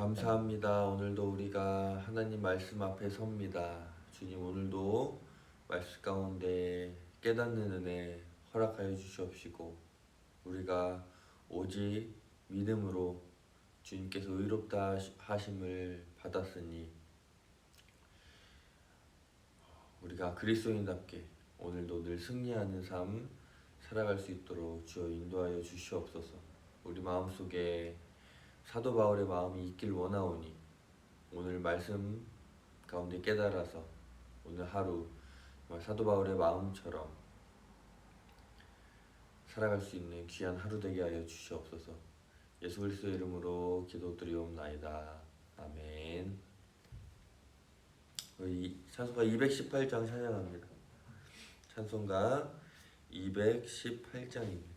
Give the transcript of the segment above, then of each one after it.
감사합니다. 오늘도 우리가 하나님 말씀 앞에 섭니다. 주님, 오늘도 말씀 가운데 깨닫는 은혜 허락하여 주시옵시고, 우리가 오직 믿음으로 주님께서 의롭다 하심을 받았으니 우리가 그리스도인답게 오늘도 늘 승리하는 삶 살아갈 수 있도록 주여 인도하여 주시옵소서. 우리 마음속에 사도 바울의 마음이 있길 원하오니 오늘 말씀 가운데 깨달아서 오늘 하루 사도 바울의 마음처럼 살아갈 수 있는 귀한 하루 되게 하여 주시옵소서. 예수 그리스도의 이름으로 기도드리옵나이다. 아멘. 찬송가 218장 찬양합니다. 찬송가 218장입니다.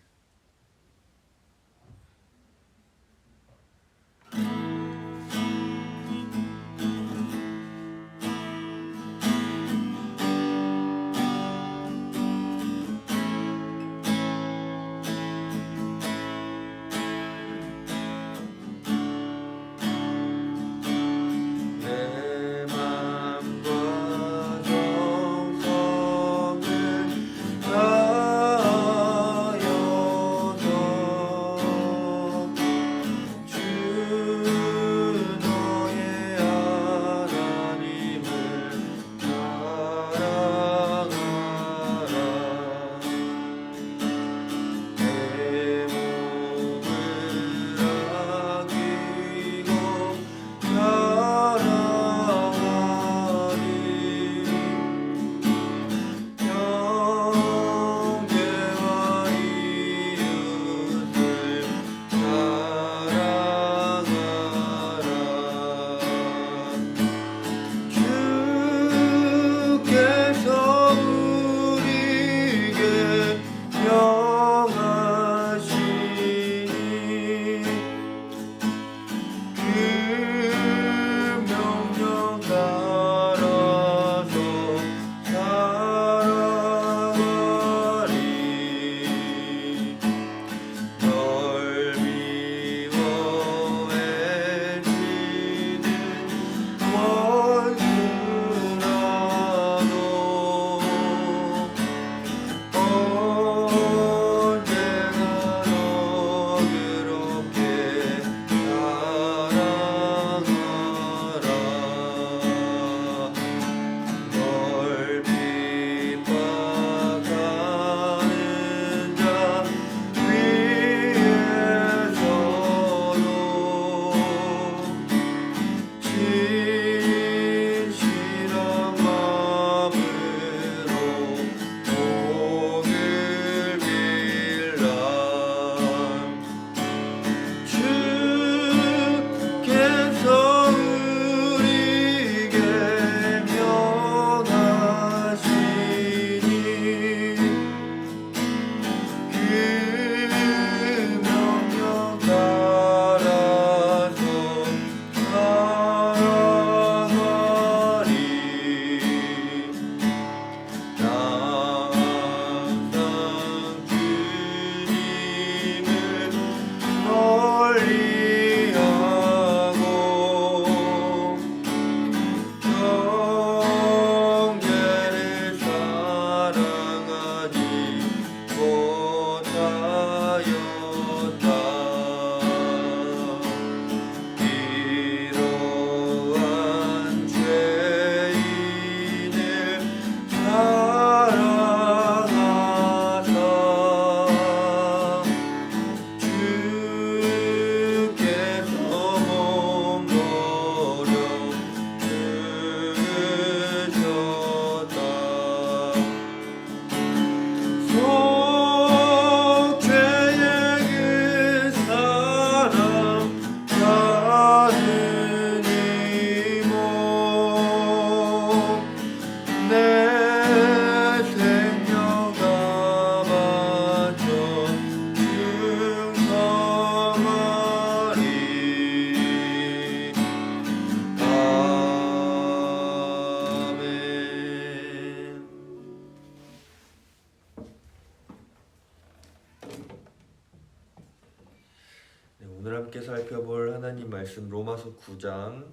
살펴볼 하나님 말씀 로마서 9장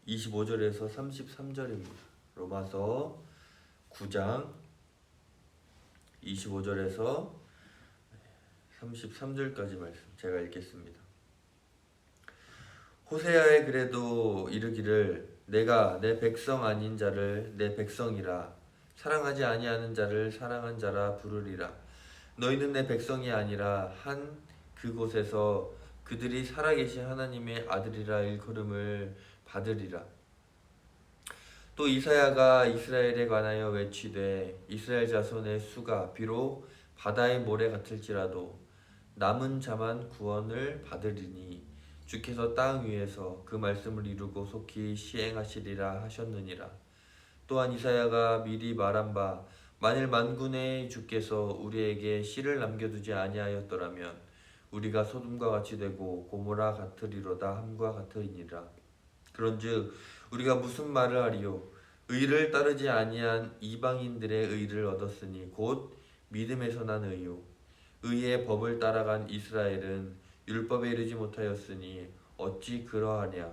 25절에서 33절입니다. 로마서 9장 25절에서 33절까지 말씀 제가 읽겠습니다. 호세아의 글에도 이르기를 내가 내 백성 아닌 자를 내 백성이라 사랑하지 아니하는 자를 사랑한 자라 부르리라. 너희는 내 백성이 아니라 한 그곳에서 그들이 살아계신 하나님의 아들이라 일컬음을 받으리라. 또 이사야가 이스라엘에 관하여 외치되 이스라엘 자손의 수가 비록 바다의 모래 같을지라도 남은 자만 구원을 받으리니 주께서 땅 위에서 그 말씀을 이루고 속히 시행하시리라 하셨느니라. 또한 이사야가 미리 말한 바 만일 만군의 주께서 우리에게 씨를 남겨두지 아니하였더라면 우리가 소돔과 같이 되고 고모라 같으리로다 함과 같으니라. 그런즉 우리가 무슨 말을 하리요? 의를 따르지 아니한 이방인들의 의를 얻었으니 곧 믿음에서 난 의요. 의의 법을 따라간 이스라엘은 율법에 이르지 못하였으니 어찌 그러하랴.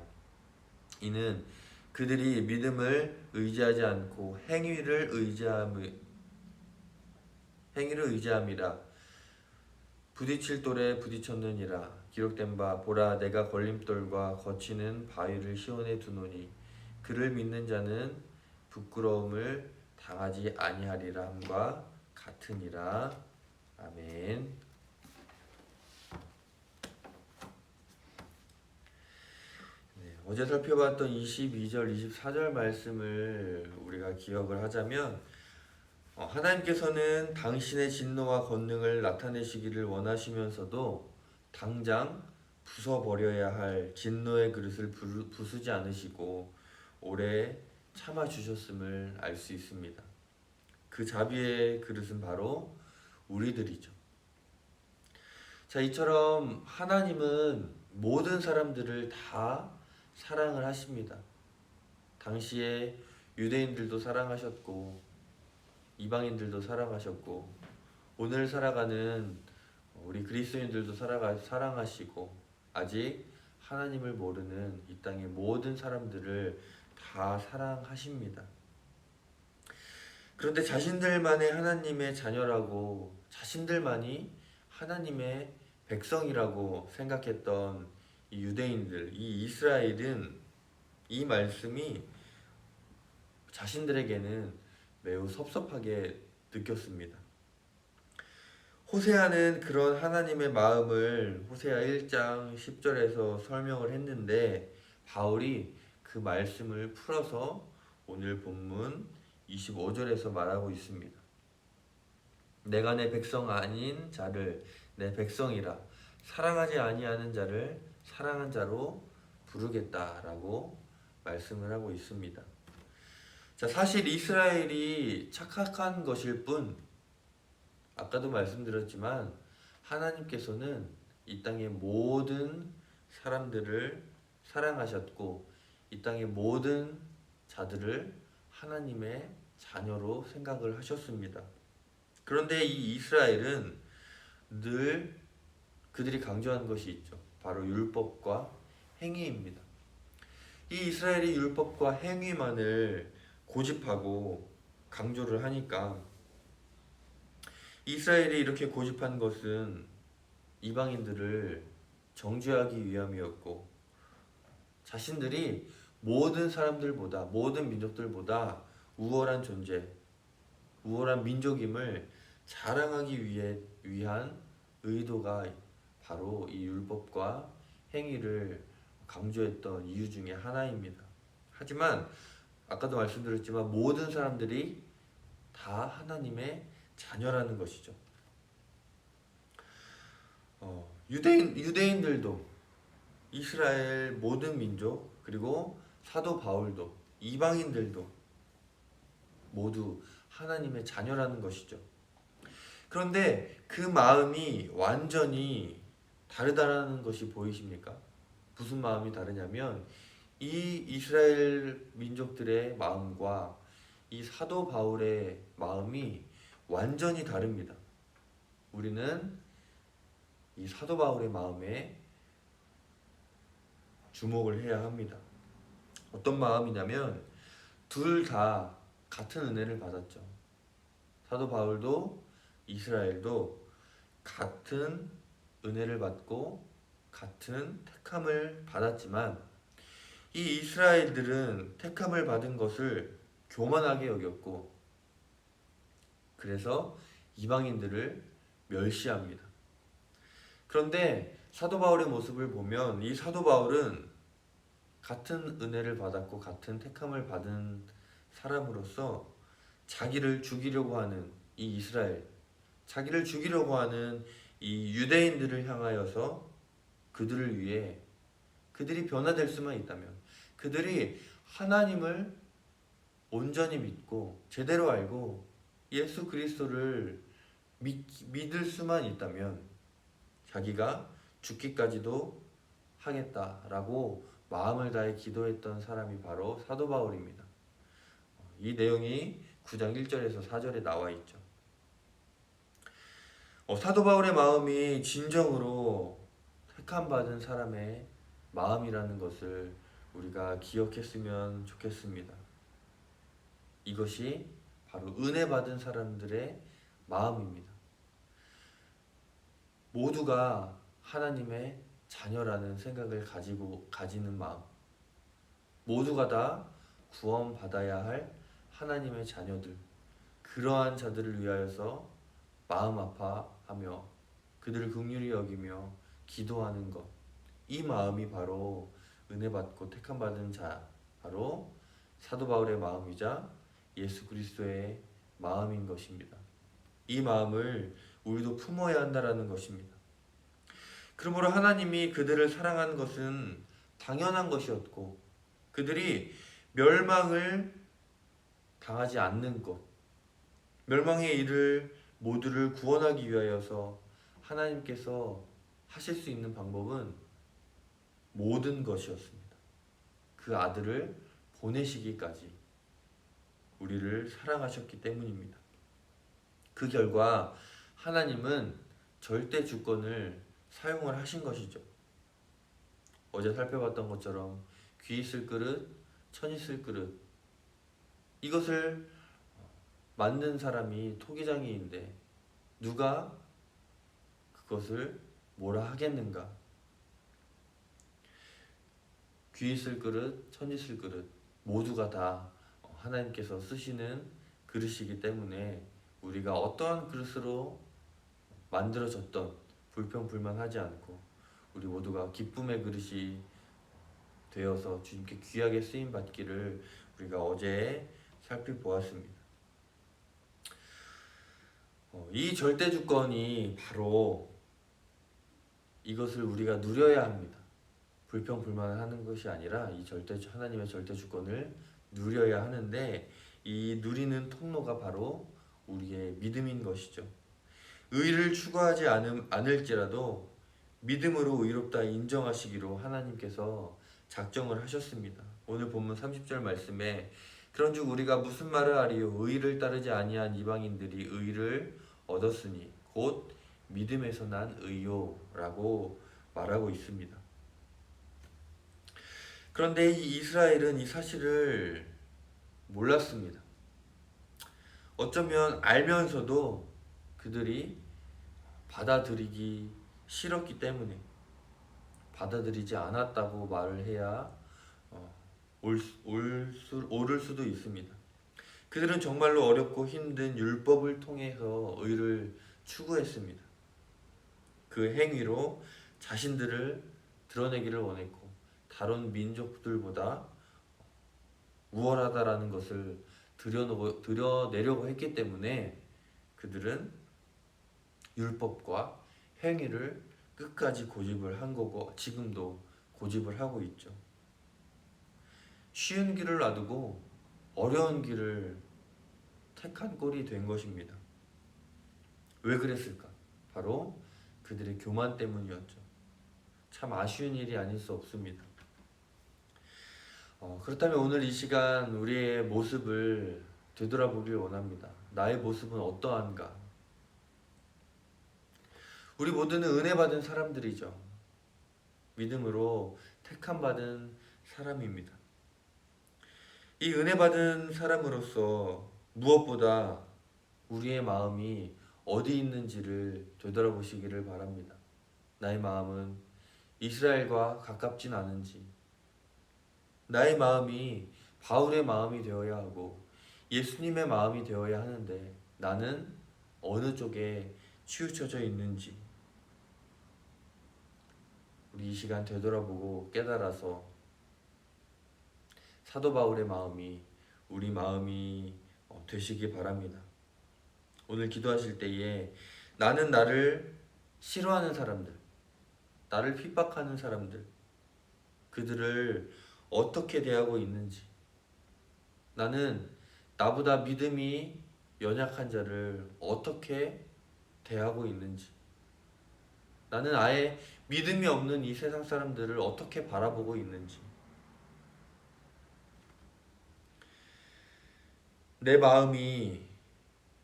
이는 그들이 믿음을 의지하지 않고 행위를 의지함이라. 부딪힐 돌에 부딪혔느니라. 기록된 바 보라 내가 걸림돌과 거치는 바위를 시온에 두노니 그를 믿는 자는 부끄러움을 당하지 아니하리라 함과 같으니라. 아멘. 어제 살펴봤던 22절, 24절 말씀을 우리가 기억을 하자면 하나님께서는 당신의 진노와 권능을 나타내시기를 원하시면서도 당장 부숴버려야 할 진노의 그릇을 부수지 않으시고 오래 참아주셨음을 알 수 있습니다. 그 자비의 그릇은 바로 우리들이죠. 자, 이처럼 하나님은 모든 사람들을 다 사랑을 하십니다. 당시에 유대인들도 사랑하셨고 이방인들도 사랑하셨고 오늘 살아가는 우리 그리스도인들도 사랑하시고 아직 하나님을 모르는 이 땅의 모든 사람들을 다 사랑하십니다. 그런데 자신들만의 하나님의 자녀라고 자신들만이 하나님의 백성이라고 생각했던 이 유대인들, 이 이스라엘은 이 말씀이 자신들에게는 매우 섭섭하게 느꼈습니다. 호세아는 그런 하나님의 마음을 호세아 1장 10절에서 설명을 했는데 바울이 그 말씀을 풀어서 오늘 본문 25절에서 말하고 있습니다. 내가 내 백성 아닌 자를 내 백성이라 사랑하지 아니하는 자를 사랑한 자로 부르겠다라고 말씀을 하고 있습니다. 자, 사실 이스라엘이 착각한 것일 뿐 아까도 말씀드렸지만 하나님께서는 이 땅의 모든 사람들을 사랑하셨고 이 땅의 모든 자들을 하나님의 자녀로 생각을 하셨습니다. 그런데 이 이스라엘은 늘 그들이 강조한 것이 있죠. 바로 율법과 행위입니다. 이 이스라엘이 율법과 행위만을 고집하고 강조를 하니까 이스라엘이 이렇게 고집한 것은 이방인들을 정죄하기 위함이었고 자신들이 모든 사람들보다 모든 민족들보다 우월한 존재, 우월한 민족임을 자랑하기 위한 의도가 바로 이 율법과 행위를 강조했던 이유 중에 하나입니다. 하지만 아까도 말씀드렸지만 모든 사람들이 다 하나님의 자녀라는 것이죠. 유대인들도 이스라엘 모든 민족 그리고 사도 바울도 이방인들도 모두 하나님의 자녀라는 것이죠. 그런데 그 마음이 완전히 다르다라는 것이 보이십니까? 무슨 마음이 다르냐면 이 이스라엘 민족들의 마음과 이 사도 바울의 마음이 완전히 다릅니다. 우리는 이 사도 바울의 마음에 주목을 해야 합니다. 어떤 마음이냐면 둘 다 같은 은혜를 받았죠. 사도 바울도 이스라엘도 같은 은혜를 받고 같은 택함을 받았지만 이 이스라엘들은 택함을 받은 것을 교만하게 여겼고 그래서 이방인들을 멸시합니다. 그런데 사도 바울의 모습을 보면 이 사도 바울은 같은 은혜를 받았고 같은 택함을 받은 사람으로서 자기를 죽이려고 하는 이 이스라엘, 자기를 죽이려고 하는 이 유대인들을 향하여서 그들을 위해 그들이 변화될 수만 있다면, 그들이 하나님을 온전히 믿고 제대로 알고 예수 그리스도를 믿을 수만 있다면 자기가 죽기까지도 하겠다라고 마음을 다해 기도했던 사람이 바로 사도 바울입니다. 이 내용이 9장 1절에서 4절에 나와 있죠. 사도 바울의 마음이 진정으로 택함받은 사람의 마음이라는 것을 우리가 기억했으면 좋겠습니다. 이것이 바로 은혜 받은 사람들의 마음입니다. 모두가 하나님의 자녀라는 생각을 가지는 마음, 모두가 다 구원받아야 할 하나님의 자녀들, 그러한 자들을 위하여서 마음 아파하며 그들을 긍휼히 여기며 기도하는 것, 이 마음이 바로 은혜 받고 택함 받은 자, 바로 사도 바울의 마음이자 예수 그리스도의 마음인 것입니다. 이 마음을 우리도 품어야 한다라는 것입니다. 그러므로 하나님이 그들을 사랑한 것은 당연한 것이었고 그들이 멸망을 당하지 않는 것, 멸망의 일을 모두를 구원하기 위하여서 하나님께서 하실 수 있는 방법은 모든 것이었습니다. 그 아들을 보내시기까지 우리를 사랑하셨기 때문입니다. 그 결과 하나님은 절대 주권을 사용을 하신 것이죠. 어제 살펴봤던 것처럼 귀 있을 그릇, 천 있을 그릇, 이것을 만든 사람이 토기장이인데 누가 그것을 뭐라 하겠는가? 귀 있을 그릇, 천 있을 그릇 모두가 다 하나님께서 쓰시는 그릇이기 때문에 우리가 어떠한 그릇으로 만들어졌던 불평불만하지 않고 우리 모두가 기쁨의 그릇이 되어서 주님께 귀하게 쓰임 받기를 우리가 어제 살펴보았습니다. 이 절대 주권이 바로 이것을 우리가 누려야 합니다. 불평불만을 하는 것이 아니라 이 하나님의 절대 주권을 누려야 하는데 이 누리는 통로가 바로 우리의 믿음인 것이죠. 의를 추구하지 않을지라도 믿음으로 의롭다 인정하시기로 하나님께서 작정을 하셨습니다. 오늘 본문 30절 말씀에 그런즉 우리가 무슨 말을 하리요 의를 따르지 아니한 이방인들이 의를 얻었으니 곧 믿음에서 난 의요 라고 말하고 있습니다. 그런데 이 이스라엘은 이 사실을 몰랐습니다. 어쩌면 알면서도 그들이 받아들이기 싫었기 때문에 받아들이지 않았다고 말을 해야 옳을 수도 있습니다. 그들은 정말로 어렵고 힘든 율법을 통해서 의를 추구했습니다. 그 행위로 자신들을 드러내기를 원했고 다른 민족들보다 우월하다라는 것을 드러내려고 했기 때문에 그들은 율법과 행위를 끝까지 고집을 한 거고 지금도 고집을 하고 있죠. 쉬운 길을 놔두고 어려운 길을 택한 꼴이 된 것입니다. 왜 그랬을까? 바로 그들의 교만 때문이었죠. 참 아쉬운 일이 아닐 수 없습니다. 그렇다면 오늘 이 시간 우리의 모습을 되돌아보길 원합니다. 나의 모습은 어떠한가? 우리 모두는 은혜 받은 사람들이죠. 믿음으로 택함 받은 사람입니다. 이 은혜 받은 사람으로서 무엇보다 우리의 마음이 어디 있는지를 되돌아보시기를 바랍니다. 나의 마음은 이스라엘과 가깝진 않은지, 나의 마음이 바울의 마음이 되어야 하고 예수님의 마음이 되어야 하는데 나는 어느 쪽에 치우쳐져 있는지 우리 이 시간 되돌아보고 깨달아서 사도 바울의 마음이 우리 마음이 되시기 바랍니다. 오늘 기도하실 때에 나는 나를 싫어하는 사람들, 나를 핍박하는 사람들, 그들을 어떻게 대하고 있는지, 나는 나보다 믿음이 연약한 자를 어떻게 대하고 있는지, 나는 아예 믿음이 없는 이 세상 사람들을 어떻게 바라보고 있는지, 내 마음이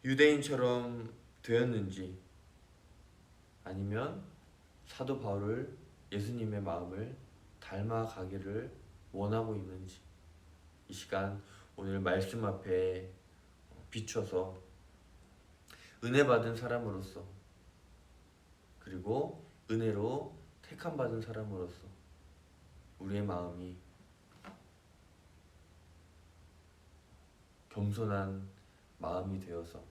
유대인처럼 되었는지, 아니면 사도 바울을 예수님의 마음을 닮아가기를 원하고 있는지, 이 시간 오늘 말씀 앞에 비춰서 은혜 받은 사람으로서, 그리고 은혜로 택함 받은 사람으로서 우리의 마음이 겸손한 마음이 되어서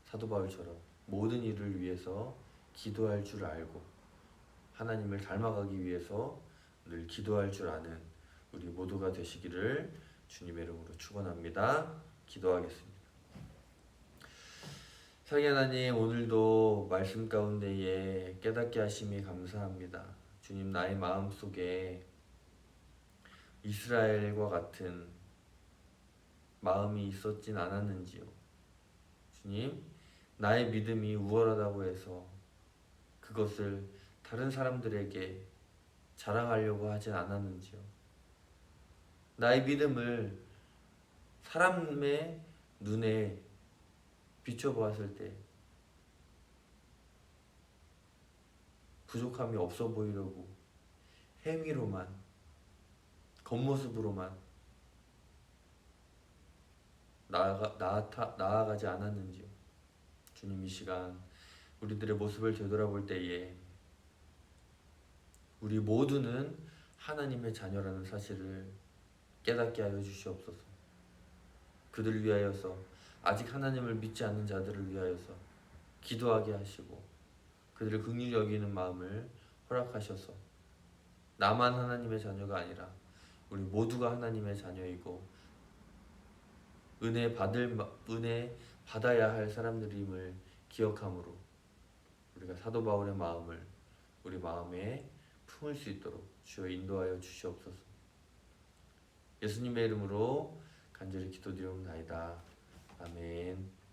사도 바울처럼 모든 일을 위해서 기도할 줄 알고 하나님을 닮아가기 위해서 늘 기도할 줄 아는 우리 모두가 되시기를 주님의 이름으로 축원합니다. 기도하겠습니다. 사랑의 하나님, 오늘도 말씀 가운데에 깨닫게 하심이 감사합니다. 주님, 나의 마음속에 이스라엘과 같은 마음이 있었진 않았는지요. 주님, 나의 믿음이 우월하다고 해서 그것을 다른 사람들에게 자랑하려고 하진 않았는지요. 나의 믿음을 사람의 눈에 비춰보았을 때 부족함이 없어 보이려고 행위로만, 겉모습으로만 나아가지 않았는지요. 주님, 이 시간 우리들의 모습을 되돌아볼 때에 우리 모두는 하나님의 자녀라는 사실을 깨닫게 하여 주시옵소서. 그들을 위하여서, 아직 하나님을 믿지 않는 자들을 위하여서 기도하게 하시고 그들을 긍휼히 여기는 마음을 허락하셔서 나만 하나님의 자녀가 아니라 우리 모두가 하나님의 자녀이고 은혜 받아야 할 사람들임을 기억함으로 우리가 사도 바울의 마음을 우리 마음에 품을 수 있도록 주여 인도하여 주시옵소서. 예수님의 이름으로 간절히 기도드리옵나이다. 아멘.